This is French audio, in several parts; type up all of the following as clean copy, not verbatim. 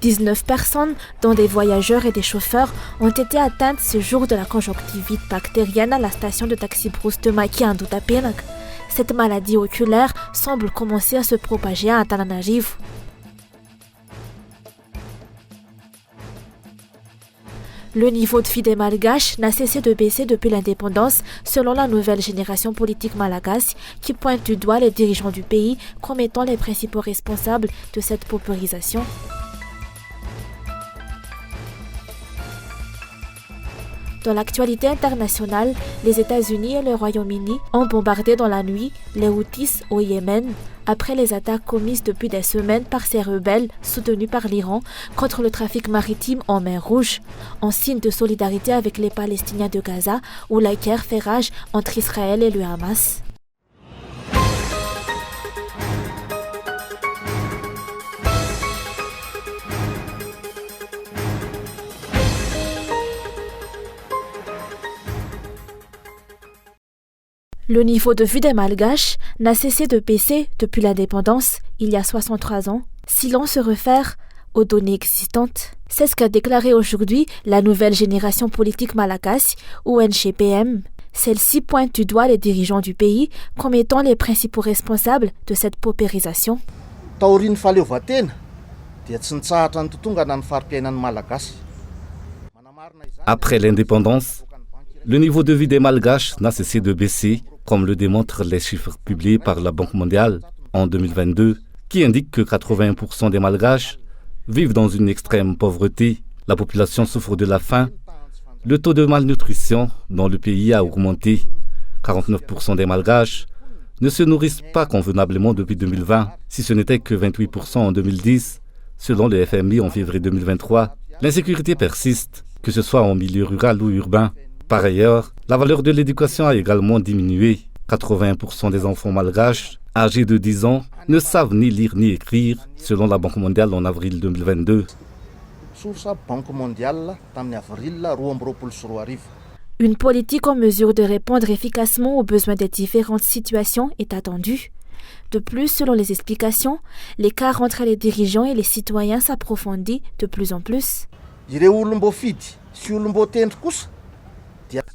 19 personnes, dont des voyageurs et des chauffeurs, ont été atteintes ce jour de la conjonctivite bactérienne à la station de taxi Bruce de Maki en Dutapenak. Cette maladie oculaire semble commencer à se propager à Antananarivo. Le niveau de vie des Malgaches n'a cessé de baisser depuis l'indépendance, selon la nouvelle génération politique malagasy qui pointe du doigt les dirigeants du pays comme étant les principaux responsables de cette paupérisation. Dans l'actualité internationale, les États-Unis et le Royaume-Uni ont bombardé dans la nuit les Houthis au Yémen après les attaques commises depuis des semaines par ces rebelles soutenus par l'Iran contre le trafic maritime en mer Rouge, en signe de solidarité avec les Palestiniens de Gaza où la guerre fait rage entre Israël et le Hamas. Le niveau de vie des Malgaches n'a cessé de baisser depuis l'indépendance, il y a 63 ans, si l'on se réfère aux données existantes. C'est ce qu'a déclaré aujourd'hui la nouvelle génération politique malagasy, ou NGPM. Celle-ci pointe du doigt les dirigeants du pays comme étant les principaux responsables de cette paupérisation. Après l'indépendance, le niveau de vie des Malgaches n'a cessé de baisser, comme le démontrent les chiffres publiés par la Banque mondiale en 2022, qui indiquent que 81% des Malgaches vivent dans une extrême pauvreté. La population souffre de la faim. Le taux de malnutrition dans le pays a augmenté. 49% des Malgaches ne se nourrissent pas convenablement depuis 2020, si ce n'était que 28% en 2010, selon le FMI en février 2023. L'insécurité persiste, que ce soit en milieu rural ou urbain. Par ailleurs, la valeur de l'éducation a également diminué. 80% des enfants malgaches âgés de 10 ans ne savent ni lire ni écrire, selon la Banque mondiale en avril 2022. Une politique en mesure de répondre efficacement aux besoins des différentes situations est attendue. De plus, selon les explications, l'écart entre les dirigeants et les citoyens s'approfondit de plus en plus.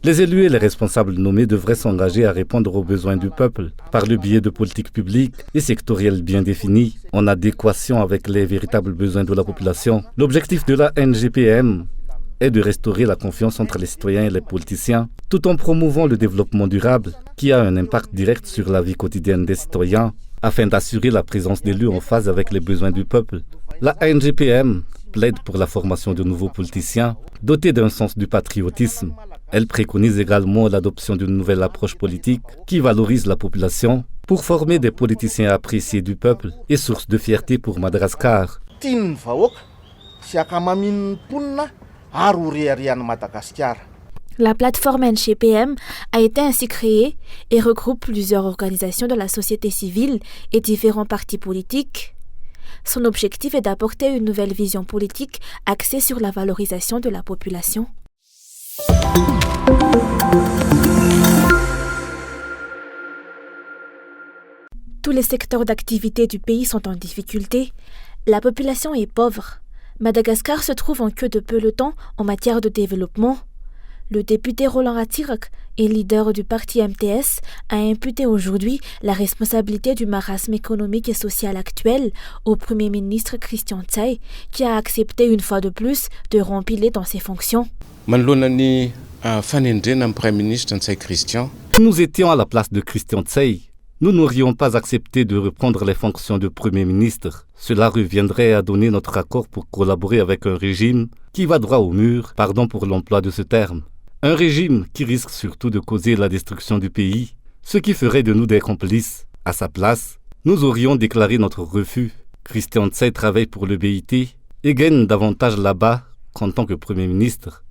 Les élus et les responsables nommés devraient s'engager à répondre aux besoins du peuple par le biais de politiques publiques et sectorielles bien définies, en adéquation avec les véritables besoins de la population. L'objectif de la NGPM est de restaurer la confiance entre les citoyens et les politiciens, tout en promouvant le développement durable qui a un impact direct sur la vie quotidienne des citoyens, afin d'assurer la présence d'élus en phase avec les besoins du peuple. La NGPM plaide pour la formation de nouveaux politiciens dotés d'un sens du patriotisme. Elle préconise également l'adoption d'une nouvelle approche politique qui valorise la population pour former des politiciens appréciés du peuple et source de fierté pour Madagascar. La plateforme NGPM a été ainsi créée et regroupe plusieurs organisations de la société civile et différents partis politiques. Son objectif est d'apporter une nouvelle vision politique axée sur la valorisation de la population. Tous les secteurs d'activité du pays sont en difficulté. La population est pauvre. Madagascar se trouve en queue de peloton en matière de développement. Le député Roland Ratirak et leader du parti MTS a imputé aujourd'hui la responsabilité du marasme économique et social actuel au Premier ministre Christian Tshai, qui a accepté une fois de plus de rempiler dans ses fonctions. Nous étions à la place de Christian Tshai. Nous n'aurions pas accepté de reprendre les fonctions de Premier ministre. Cela reviendrait à donner notre accord pour collaborer avec un régime qui va droit au mur, pardon pour l'emploi de ce terme. Un régime qui risque surtout de causer la destruction du pays, ce qui ferait de nous des complices. À sa place, nous aurions déclaré notre refus. Christian Tshai travaille pour le BIT et gagne davantage là-bas qu'en tant que Premier ministre.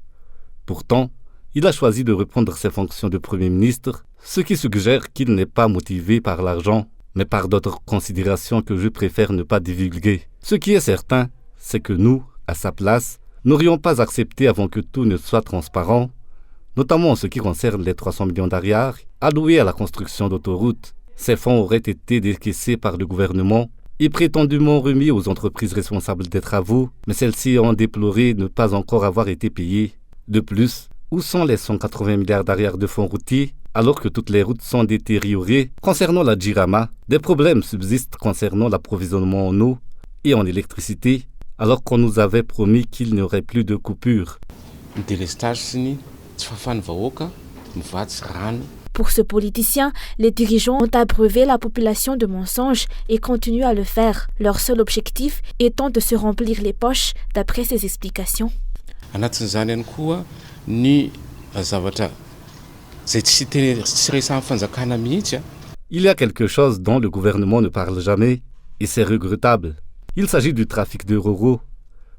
Pourtant, il a choisi de reprendre ses fonctions de Premier ministre, ce qui suggère qu'il n'est pas motivé par l'argent, mais par d'autres considérations que je préfère ne pas divulguer. Ce qui est certain, c'est que nous, à sa place, n'aurions pas accepté avant que tout ne soit transparent, notamment en ce qui concerne les 300 millions d'ariars alloués à la construction d'autoroutes. Ces fonds auraient été décaissés par le gouvernement et prétendument remis aux entreprises responsables des travaux, mais celles-ci ont déploré ne pas encore avoir été payées. De plus, où sont les 180 milliards d'arrière de fonds routiers alors que toutes les routes sont détériorées? Concernant la Jirama, des problèmes subsistent concernant l'approvisionnement en eau et en électricité, alors qu'on nous avait promis qu'il n'y aurait plus de coupures. Pour ce politicien, les dirigeants ont abreuvé la population de mensonges et continuent à le faire, leur seul objectif étant de se remplir les poches, d'après ses explications. Il y a quelque chose dont le gouvernement ne parle jamais, et c'est regrettable. Il s'agit du trafic de roro.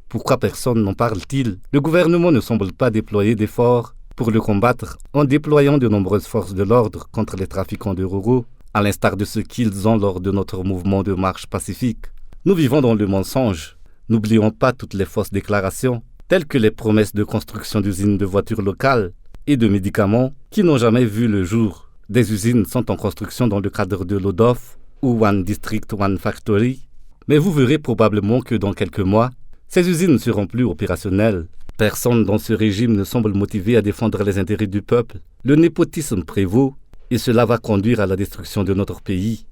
Pourquoi personne n'en parle-t-il? Le gouvernement ne semble pas déployer d'efforts pour le combattre en déployant de nombreuses forces de l'ordre contre les trafiquants de roro, à l'instar de ce qu'ils ont lors de notre mouvement de marche pacifique. Nous vivons dans le mensonge. N'oublions pas toutes les fausses déclarations, telles que les promesses de construction d'usines de voitures locales et de médicaments qui n'ont jamais vu le jour. Des usines sont en construction dans le cadre de l'ODOF ou One District, One Factory, mais vous verrez probablement que dans quelques mois, ces usines ne seront plus opérationnelles. Personne dans ce régime ne semble motivé à défendre les intérêts du peuple. Le népotisme prévaut et cela va conduire à la destruction de notre pays.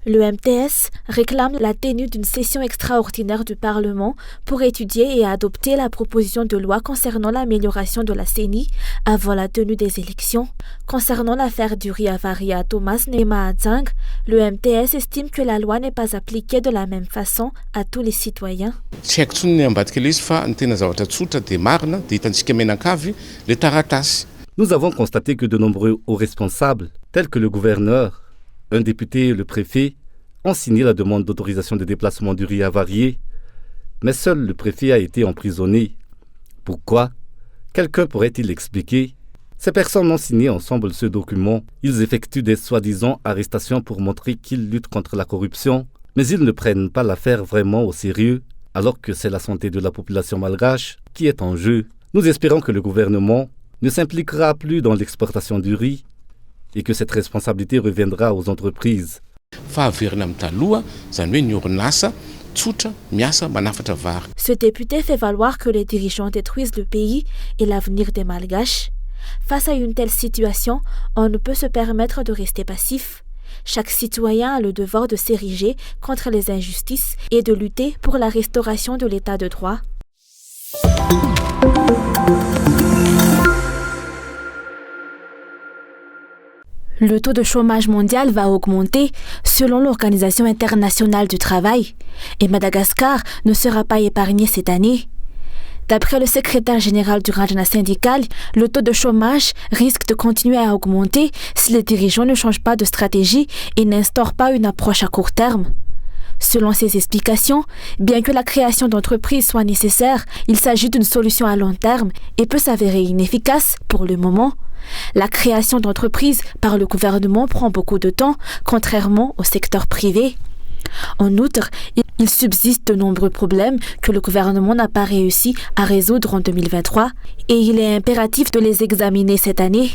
Le MTS réclame la tenue d'une session extraordinaire du Parlement pour étudier et adopter la proposition de loi concernant l'amélioration de la CENI avant la tenue des élections. Concernant l'affaire du riz avarié à Thomas Nema-Adzang, le MTS estime que la loi n'est pas appliquée de la même façon à tous les citoyens. Nous avons constaté que de nombreux hauts responsables, tels que le gouverneur, un député et le préfet, ont signé la demande d'autorisation de déplacement du riz avarié, mais seul le préfet a été emprisonné. Pourquoi? Quelqu'un pourrait-il expliquer? Ces personnes ont signé ensemble ce document. Ils effectuent des soi-disant arrestations pour montrer qu'ils luttent contre la corruption, mais ils ne prennent pas l'affaire vraiment au sérieux, alors que c'est la santé de la population malgache qui est en jeu. Nous espérons que le gouvernement ne s'impliquera plus dans l'exportation du riz et que cette responsabilité reviendra aux entreprises. Ce député fait valoir que les dirigeants détruisent le pays et l'avenir des Malgaches. Face à une telle situation, on ne peut se permettre de rester passif. Chaque citoyen a le devoir de s'ériger contre les injustices et de lutter pour la restauration de l'état de droit. Le taux de chômage mondial va augmenter selon l'Organisation internationale du travail et Madagascar ne sera pas épargné cette année. D'après le secrétaire général du Rajna syndical, le taux de chômage risque de continuer à augmenter si les dirigeants ne changent pas de stratégie et n'instaurent pas une approche à court terme. Selon ses explications, bien que la création d'entreprises soit nécessaire, il s'agit d'une solution à long terme et peut s'avérer inefficace pour le moment. La création d'entreprises par le gouvernement prend beaucoup de temps, contrairement au secteur privé. En outre, il subsiste de nombreux problèmes que le gouvernement n'a pas réussi à résoudre en 2023 et il est impératif de les examiner cette année.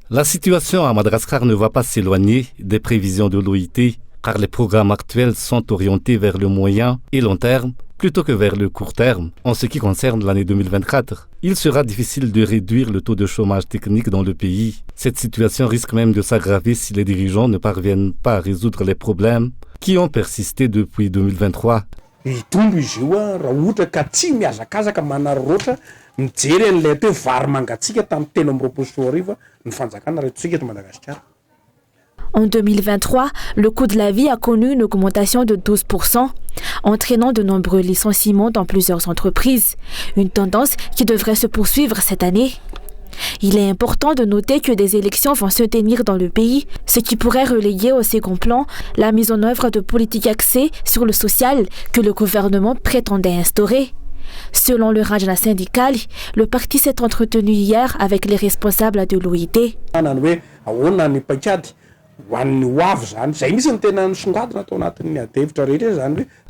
La situation à Madagascar ne va pas s'éloigner des prévisions de l'OIT, car les programmes actuels sont orientés vers le moyen et long terme plutôt que vers le court terme. En ce qui concerne l'année 2024, il sera difficile de réduire le taux de chômage technique dans le pays. Cette situation risque même de s'aggraver si les dirigeants ne parviennent pas à résoudre les problèmes qui ont persisté depuis 2023. En 2023, le coût de la vie a connu une augmentation de 12%, entraînant de nombreux licenciements dans plusieurs entreprises, une tendance qui devrait se poursuivre cette année. Il est important de noter que des élections vont se tenir dans le pays, ce qui pourrait relayer au second plan la mise en œuvre de politiques axées sur le social que le gouvernement prétendait instaurer. Selon le Rajna syndical, le parti s'est entretenu hier avec les responsables de l'OIT.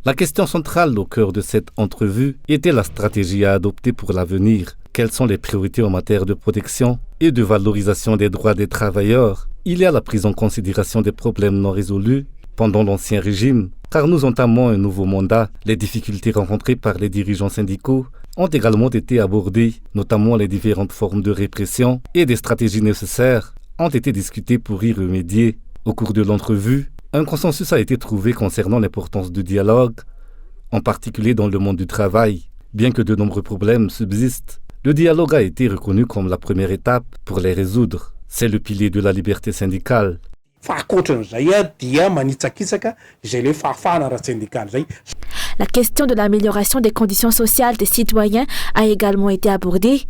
La question centrale au cœur de cette entrevue était la stratégie à adopter pour l'avenir. Quelles sont les priorités en matière de protection et de valorisation des droits des travailleurs? Il y a la prise en considération des problèmes non résolus pendant l'Ancien Régime, car nous entamons un nouveau mandat. Les difficultés rencontrées par les dirigeants syndicaux ont également été abordées, notamment les différentes formes de répression, et des stratégies nécessaires ont été discutées pour y remédier. Au cours de l'entrevue, un consensus a été trouvé concernant l'importance du dialogue, en particulier dans le monde du travail. Bien que de nombreux problèmes subsistent, le dialogue a été reconnu comme la première étape pour les résoudre. C'est le pilier de la liberté syndicale. La question de l'amélioration des conditions sociales des citoyens a également été abordée,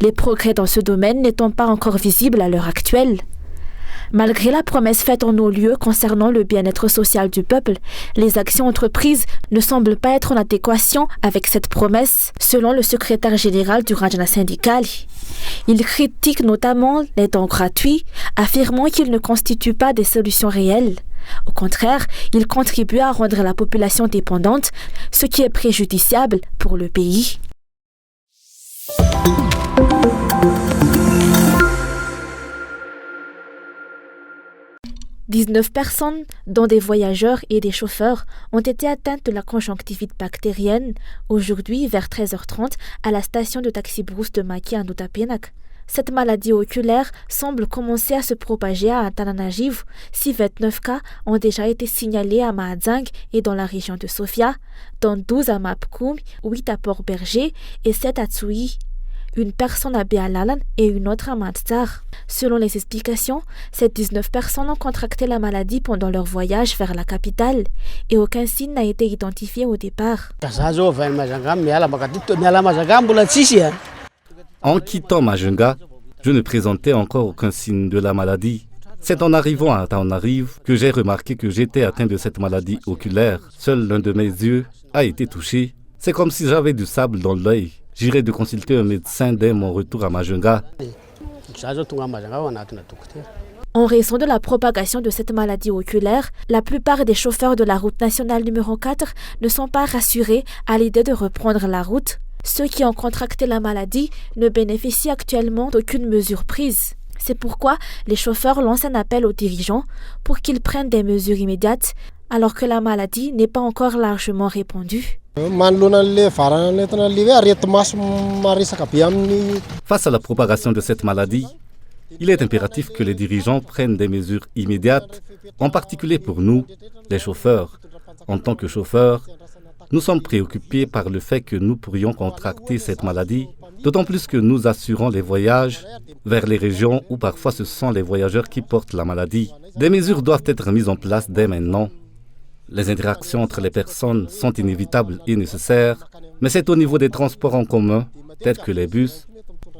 les progrès dans ce domaine n'étant pas encore visibles à l'heure actuelle. Malgré la promesse faite en nos lieux concernant le bien-être social du peuple, les actions entreprises ne semblent pas être en adéquation avec cette promesse, selon le secrétaire général du Rajana syndical. Il critique notamment les dons gratuits, affirmant qu'ils ne constituent pas des solutions réelles. Au contraire, ils contribuent à rendre la population dépendante, ce qui est préjudiciable pour le pays. 19 personnes, dont des voyageurs et des chauffeurs, ont été atteintes de la conjonctivite bactérienne aujourd'hui vers 13h30 à la station de taxi Brousse de Maki à Noutapenak. Cette maladie oculaire semble commencer à se propager à Antananarivo, si 29 cas ont déjà été signalés à Mahadzang et dans la région de Sofia, dont 12 à Mapkoum, 8 à Port-Berger et 7 à Tsui. Une personne à Bealalan et une autre à Matsar. Selon les explications, ces 19 personnes ont contracté la maladie pendant leur voyage vers la capitale et aucun signe n'a été identifié au départ. En quittant Majunga, je ne présentais encore aucun signe de la maladie. C'est en arrivant à Antananarivo que j'ai remarqué que j'étais atteint de cette maladie oculaire. Seul l'un de mes yeux a été touché. C'est comme si j'avais du sable dans l'œil. J'irai de consulter un médecin dès mon retour à Majunga. En raison de la propagation de cette maladie oculaire, la plupart des chauffeurs de la route nationale numéro 4 ne sont pas rassurés à l'idée de reprendre la route. Ceux qui ont contracté la maladie ne bénéficient actuellement d'aucune mesure prise. C'est pourquoi les chauffeurs lancent un appel aux dirigeants pour qu'ils prennent des mesures immédiates alors que la maladie n'est pas encore largement répandue. Face à la propagation de cette maladie, il est impératif que les dirigeants prennent des mesures immédiates, en particulier pour nous, les chauffeurs. En tant que chauffeurs, nous sommes préoccupés par le fait que nous pourrions contracter cette maladie, d'autant plus que nous assurons les voyages vers les régions où parfois ce sont les voyageurs qui portent la maladie. Des mesures doivent être mises en place dès maintenant. Les interactions entre les personnes sont inévitables et nécessaires, mais c'est au niveau des transports en commun, tels que les bus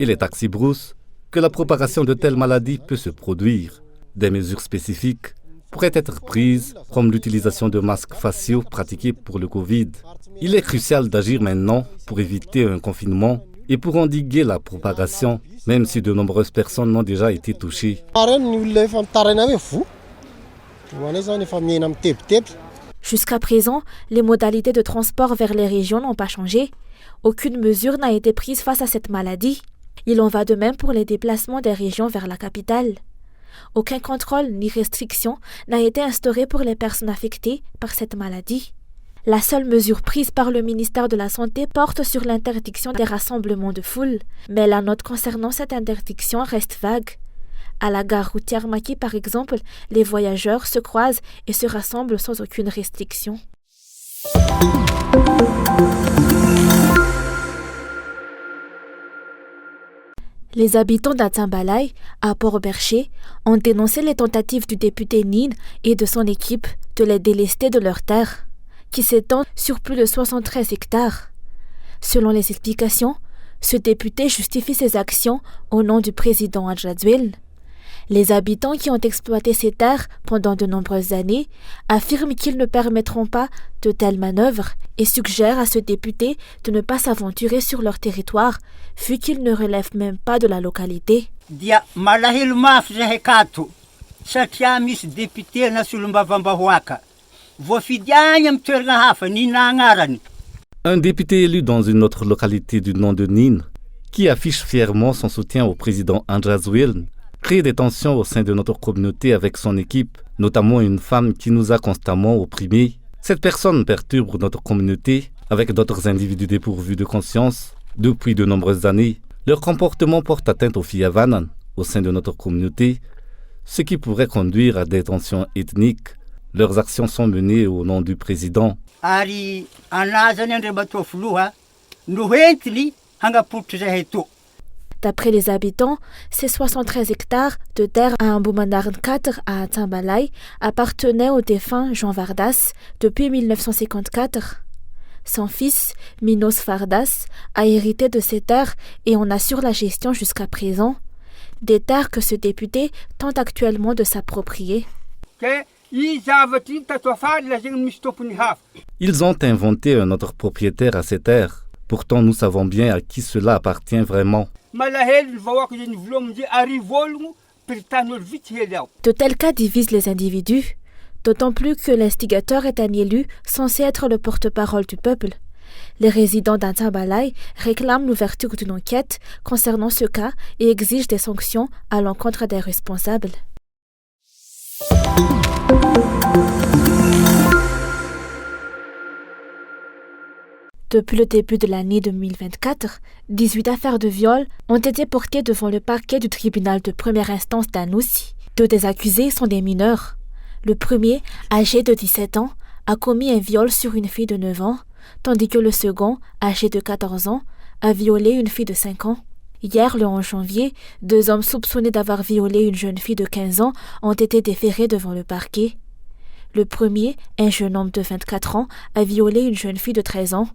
et les taxis brousses, que la propagation de telles maladies peut se produire. Des mesures spécifiques pourraient être prises, comme l'utilisation de masques faciaux pratiqués pour le Covid. Il est crucial d'agir maintenant pour éviter un confinement et pour endiguer la propagation, même si de nombreuses personnes ont déjà été touchées. Jusqu'à présent, les modalités de transport vers les régions n'ont pas changé. Aucune mesure n'a été prise face à cette maladie. Il en va de même pour les déplacements des régions vers la capitale. Aucun contrôle ni restriction n'a été instauré pour les personnes affectées par cette maladie. La seule mesure prise par le ministère de la Santé porte sur l'interdiction des rassemblements de foule, mais la note concernant cette interdiction reste vague. À la gare routière Maki, par exemple, les voyageurs se croisent et se rassemblent sans aucune restriction. Les habitants d'Atambalay, à Port-Bercher, ont dénoncé les tentatives du député Nin et de son équipe de les délester de leurs terres, qui s'étendent sur plus de 73 hectares. Selon les explications, ce député justifie ses actions au nom du président Adjadouel. Les habitants qui ont exploité ces terres pendant de nombreuses années affirment qu'ils ne permettront pas de telles manœuvres et suggèrent à ce député de ne pas s'aventurer sur leur territoire, vu qu'ils ne relèvent même pas de la localité. satria misy député na solombavambahoaka. Voafidiagna amin'ny toerana hafa, Nina agnarany. Un député élu dans une autre localité du nom de Nîmes, qui affiche fièrement son soutien au président Andras Wilm, crée des tensions au sein de notre communauté avec son équipe, notamment une femme qui nous a constamment opprimés. Cette personne perturbe notre communauté avec d'autres individus dépourvus de conscience depuis de nombreuses années. Leur comportement porte atteinte aux filles Havanan au sein de notre communauté, ce qui pourrait conduire à des tensions ethniques. Leurs actions sont menées au nom du président. Ary anazany Andriamatoa Filoha noentiny hanapotra zahay eto. D'après les habitants, ces 73 hectares de terre à Amboumanarn 4 à Tambalay appartenaient au défunt Jean Vardas depuis 1954. Son fils, Minos Vardas, a hérité de ces terres et en assure la gestion jusqu'à présent, des terres que ce député tente actuellement de s'approprier. Ils ont inventé un autre propriétaire à ces terres. Pourtant, nous savons bien à qui cela appartient vraiment. De tels cas divisent les individus, d'autant plus que l'instigateur est un élu censé être le porte-parole du peuple. Les résidents d'Antambalay réclament l'ouverture d'une enquête concernant ce cas et exigent des sanctions à l'encontre des responsables. Depuis le début de l'année 2024, 18 affaires de viol ont été portées devant le parquet du tribunal de première instance d'Anoussi. 2 des accusés sont des mineurs. Le premier, âgé de 17 ans, a commis un viol sur une fille de 9 ans, tandis que le second, âgé de 14 ans, a violé une fille de 5 ans. Hier, le 11 janvier, 2 hommes soupçonnés d'avoir violé une jeune fille de 15 ans ont été déférés devant le parquet. Le premier, un jeune homme de 24 ans, a violé une jeune fille de 13 ans.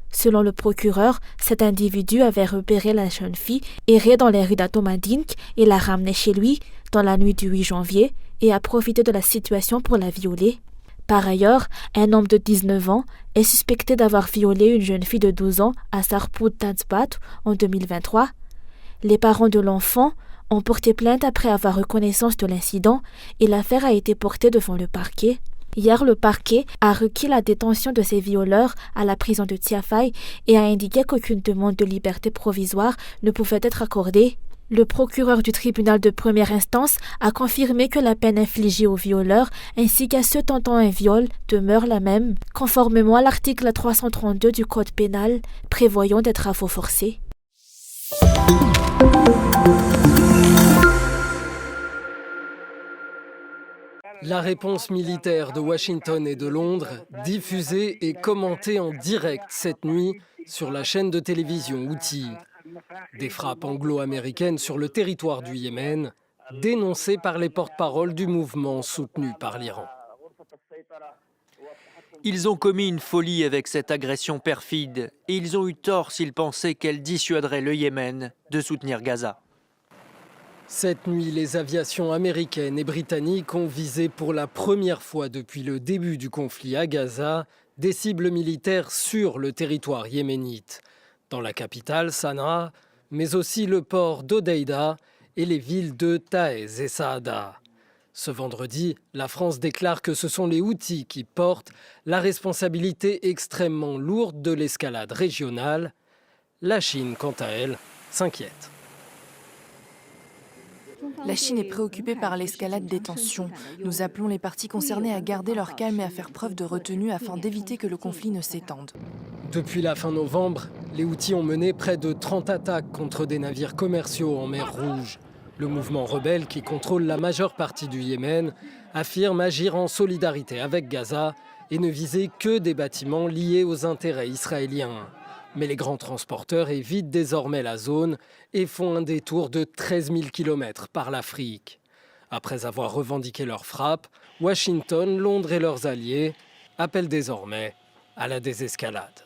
Selon le procureur, cet individu avait repéré la jeune fille errer dans les rues d'Atomadink et l'a ramenée chez lui dans la nuit du 8 janvier et a profité de la situation pour la violer. Par ailleurs, un homme de 19 ans est suspecté d'avoir violé une jeune fille de 12 ans à Sarput Tansbat en 2023. Les parents de l'enfant ont porté plainte après avoir eu connaissance de l'incident et l'affaire a été portée devant le parquet. Hier, le parquet a requis la détention de ces violeurs à la prison de Tiafay et a indiqué qu'aucune demande de liberté provisoire ne pouvait être accordée. Le procureur du tribunal de première instance a confirmé que la peine infligée aux violeurs ainsi qu'à ceux tentant un viol demeure la même, conformément à l'article 332 du Code pénal prévoyant des travaux forcés. La réponse militaire de Washington et de Londres, diffusée et commentée en direct cette nuit sur la chaîne de télévision Houthi. Des frappes anglo-américaines sur le territoire du Yémen, dénoncées par les porte-paroles du mouvement soutenu par l'Iran. Ils ont commis une folie avec cette agression perfide et ils ont eu tort s'ils pensaient qu'elle dissuaderait le Yémen de soutenir Gaza. Cette nuit, les aviations américaines et britanniques ont visé pour la première fois depuis le début du conflit à Gaza des cibles militaires sur le territoire yéménite, dans la capitale Sanaa, mais aussi le port d'Hodeïda et les villes de Taïz et Saada. Ce vendredi, la France déclare que ce sont les Houthis qui portent la responsabilité extrêmement lourde de l'escalade régionale. La Chine, quant à elle, s'inquiète. La Chine est préoccupée par l'escalade des tensions. Nous appelons les parties concernées à garder leur calme et à faire preuve de retenue afin d'éviter que le conflit ne s'étende. Depuis la fin novembre, les Houthis ont mené près de 30 attaques contre des navires commerciaux en mer Rouge. Le mouvement rebelle, qui contrôle la majeure partie du Yémen, affirme agir en solidarité avec Gaza et ne viser que des bâtiments liés aux intérêts israéliens. Mais les grands transporteurs évitent désormais la zone et font un détour de 13 000 km par l'Afrique. Après avoir revendiqué leur frappe, Washington, Londres et leurs alliés appellent désormais à la désescalade.